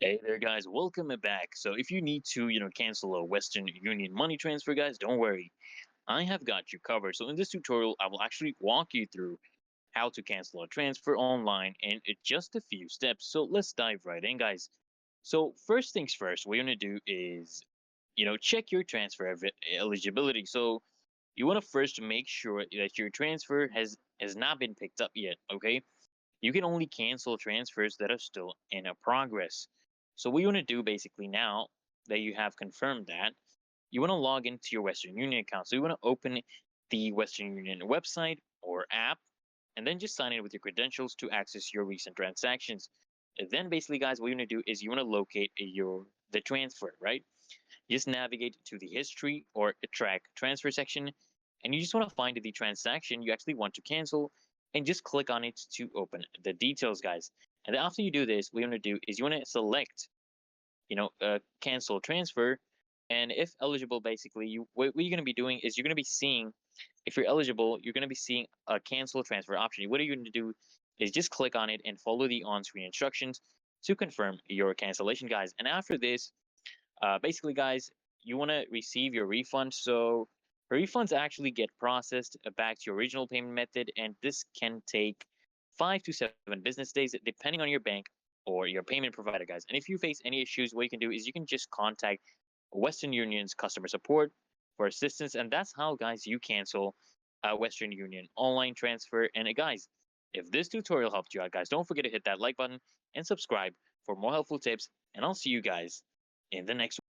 Hey there, guys. Welcome back. So, if you need to, cancel a Western Union money transfer, guys, don't worry. I have got you covered. So, in this tutorial, I will actually walk you through how to cancel a transfer online in just a few steps. So, let's dive right in, guys. So, first things first, what you're going to do is, check your transfer eligibility. So, you want to first make sure that your transfer has not been picked up yet, okay? You can only cancel transfers that are still in a progress. So what you want to do basically now that you have confirmed that, you want to log into your Western Union account. So you want to open the Western Union website or app and then just sign in with your credentials to access your recent transactions. And then basically guys, what you want to do is you want to locate the transfer, right? You just navigate to the history or track transfer section, and you just want to find the transaction you actually want to cancel, and just click on it to open the details, guys. And then after you do this, what you want to do is you want to select, cancel transfer, and if eligible, basically, what you're going to be doing is you're going to be seeing if you're eligible, you're going to be seeing a cancel transfer option. What you're going to do is just click on it and follow the on-screen instructions to confirm your cancellation, guys. And after this, basically, guys, you want to receive your refund. So refunds actually get processed back to your original payment method, and this can take 5 to 7 business days, depending on your bank or your payment provider, guys. And if you face any issues, what you can do is you can just contact Western Union's customer support for assistance, and that's how, guys, you cancel a Western Union online transfer. And guys, if this tutorial helped you out, guys, don't forget to hit that like button and subscribe for more helpful tips. And I'll see you guys in the next one.